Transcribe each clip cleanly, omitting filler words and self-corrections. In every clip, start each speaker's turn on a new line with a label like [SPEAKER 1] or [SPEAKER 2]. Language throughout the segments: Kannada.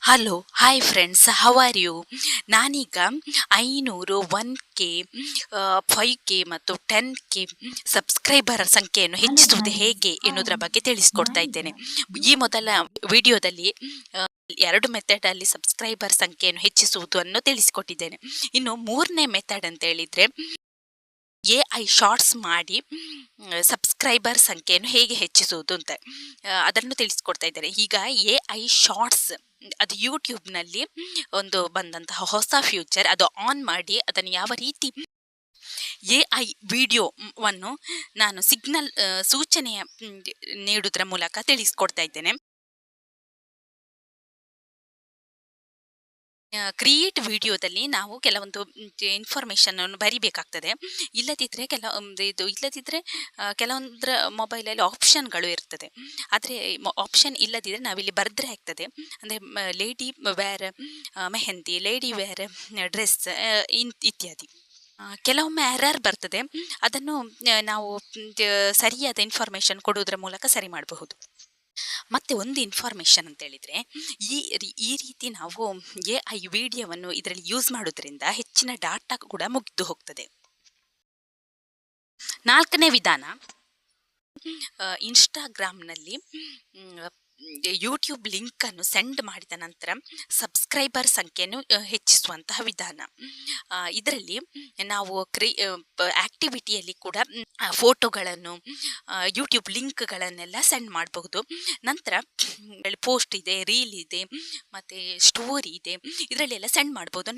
[SPEAKER 1] Hello hi friends, how are you? ನಾನೀಗ 500 1K 5K ಮತ್ತು 10K ಸಬ್ಸ್ಕ್ರೈಬರ್ ಸಂಖ್ಯೆಯನ್ನು ಹೆಚ್ಚಿಸುವುದು ಹೇಗೆ ಎನ್ನುವುದರ ಬಗ್ಗೆ ತಿಳಿಸ್ಕೊಡ್ತಾ ಇದ್ದೇನೆ. ಈ ಮೊದಲ ವಿಡಿಯೋದಲ್ಲಿ ಎರಡು ಮೆಥಡ್ ಅಲ್ಲಿ ಸಬ್ಸ್ಕ್ರೈಬರ್ ಸಂಖ್ಯೆಯನ್ನು ಹೆಚ್ಚಿಸುವುದು ಅನ್ನು ತಿಳಿಸಿಕೊಟ್ಟಿದ್ದೇನೆ. ಇನ್ನು ಮೂರನೇ ಮೆಥಡ್ ಅಂತ ಹೇಳಿದ್ರೆ AI ಶಾರ್ಟ್ಸ್ ಮಾಡಿ ಸಬ್ಸ್ಕ್ರೈಬರ್ ಸಂಖ್ಯೆಯನ್ನು ಹೇಗೆ ಹೆಚ್ಚಿಸುವುದು ಅಂತ ಅದನ್ನು ತಿಳಿಸ್ಕೊಡ್ತಾ ಇದ್ದಾರೆ. ಈಗ AI ಶಾರ್ಟ್ಸ್ ಅದು ಯೂಟ್ಯೂಬ್ನಲ್ಲಿ ಒಂದು ಬಂದಂತಹ ಹೊಸ ಫ್ಯೂಚರ್. ಅದು ಆನ್ ಮಾಡಿ ಅದನ್ನು ಯಾವ ರೀತಿ AI ವಿಡಿಯೋವನ್ನು ನಾನು ಸಿಗ್ನಲ್ ಸೂಚನೆಯ ನೀಡುವುದರ ಮೂಲಕ ತಿಳಿಸ್ಕೊಡ್ತಾ ಇದ್ದೇನೆ. ಕ್ರಿಯೇಟ್ ವಿಡಿಯೋದಲ್ಲಿ ನಾವು ಕೆಲವೊಂದು ಇನ್ಫಾರ್ಮೇಶನ್ ಅನ್ನು ಬರಿಬೇಕಾಗ್ತದೆ. ಇಲ್ಲದಿದ್ರೆ ಕೆಲವೊಂದರ ಮೊಬೈಲಲ್ಲಿ ಆಪ್ಷನ್ಗಳು ಇರ್ತದೆ. ಆದರೆ ಆಪ್ಷನ್ ಇಲ್ಲದಿದ್ರೆ ನಾವಿಲ್ಲಿ ಬರೆದ್ರೆ ಆಗ್ತದೆ. ಅಂದರೆ lady wear mehndi, lady wear dress ಇತ್ಯಾದಿ. ಕೆಲವೊಮ್ಮೆ ಎರರ್ ಬರ್ತದೆ. ಅದನ್ನು ನಾವು ಸರಿಯಾದ ಇನ್ಫಾರ್ಮೇಶನ್ ಕೊಡುವುದರ ಮೂಲಕ ಸರಿ ಮಾಡಬಹುದು. ಮತ್ತೆ ಒಂದು ಇನ್ಫಾರ್ಮೇಶನ್ ಅಂತ ಹೇಳಿದ್ರೆ, ಈ ರೀತಿ ನಾವು AI ವಿಡಿಯೋವನ್ನು ಇದರಲ್ಲಿ ಯೂಸ್ ಮಾಡೋದ್ರಿಂದ ಹೆಚ್ಚಿನ ಡಾಟಾ ಕೂಡ ಮುಗಿದು ಹೋಗ್ತದೆ. ನಾಲ್ಕನೇ ವಿಧಾನ, ಇನ್ಸ್ಟಾಗ್ರಾಮ್ನಲ್ಲಿ ಯೂಟ್ಯೂಬ್ ಲಿಂಕ್ ಅನ್ನು ಸೆಂಡ್ ಮಾಡಿದ ನಂತರ ಸಬ್ಸ್ಕ್ರೈಬರ್ ಸಂಖ್ಯೆಯನ್ನು ಹೆಚ್ಚಿಸುವಂತಹ ವಿಧಾನ. ಇದರಲ್ಲಿ ನಾವು ಆಕ್ಟಿವಿಟಿಯಲ್ಲಿ ಕೂಡ ಫೋಟೋಗಳನ್ನು, ಯೂಟ್ಯೂಬ್ ಲಿಂಕ್ಗಳನ್ನೆಲ್ಲ ಸೆಂಡ್ ಮಾಡಬಹುದು. ನಂತರ ಪೋಸ್ಟ್ ಇದೆ, ರೀಲ್ ಇದೆ, ಮತ್ತು ಸ್ಟೋರಿ ಇದೆ, ಇದರಲ್ಲೆಲ್ಲ ಸೆಂಡ್ ಮಾಡ್ಬೋದು.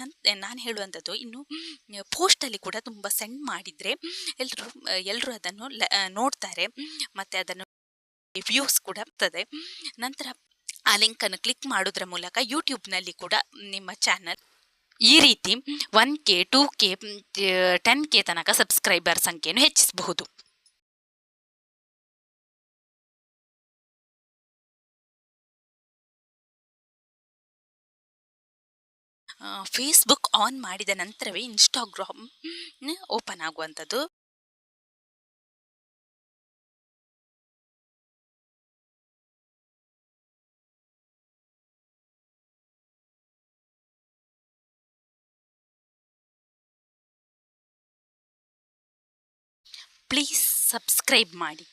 [SPEAKER 1] ನಾನು ಹೇಳುವಂಥದ್ದು, ಇನ್ನು ಪೋಸ್ಟಲ್ಲಿ ಕೂಡ ತುಂಬ ಸೆಂಡ್ ಮಾಡಿದರೆ ಎಲ್ಲರೂ ಅದನ್ನು ನೋಡ್ತಾರೆ, ಮತ್ತು ಅದನ್ನು ವ್ಯೂಸ್ ಕೂಡ ಆಗ್ತದೆ. ನಂತರ ಆ ಲಿಂಕನ್ನು ಕ್ಲಿಕ್ ಮಾಡೋದ್ರ ಮೂಲಕ ಯೂಟ್ಯೂಬ್ನಲ್ಲಿ ಕೂಡ ನಿಮ್ಮ ಚಾನಲ್ ಈ ರೀತಿ 1K 2K 10K ತನಕ ಸಬ್ಸ್ಕ್ರೈಬರ್ ಸಂಖ್ಯೆಯನ್ನು ಹೆಚ್ಚಿಸಬಹುದು. ಫೇಸ್ಬುಕ್ ಆನ್ ಮಾಡಿದ ನಂತರವೇ ಇನ್ಸ್ಟಾಗ್ರಾಮ್ ಓಪನ್ ಆಗುವಂಥದ್ದು. ಪ್ಲೀಸ್ ಸಬ್ಸ್ಕ್ರೈಬ್ ಮಾಡಿ.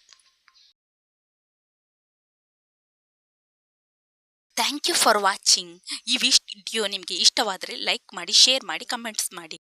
[SPEAKER 1] Thank you for watching. ಈ ವಿಡಿಯೋ ನಿಮಗೆ ಇಷ್ಟವಾದರೆ ಲೈಕ್ ಮಾಡಿ, ಶೇರ್ ಮಾಡಿ, ಕಮೆಂಟ್ಸ್ ಮಾಡಿ.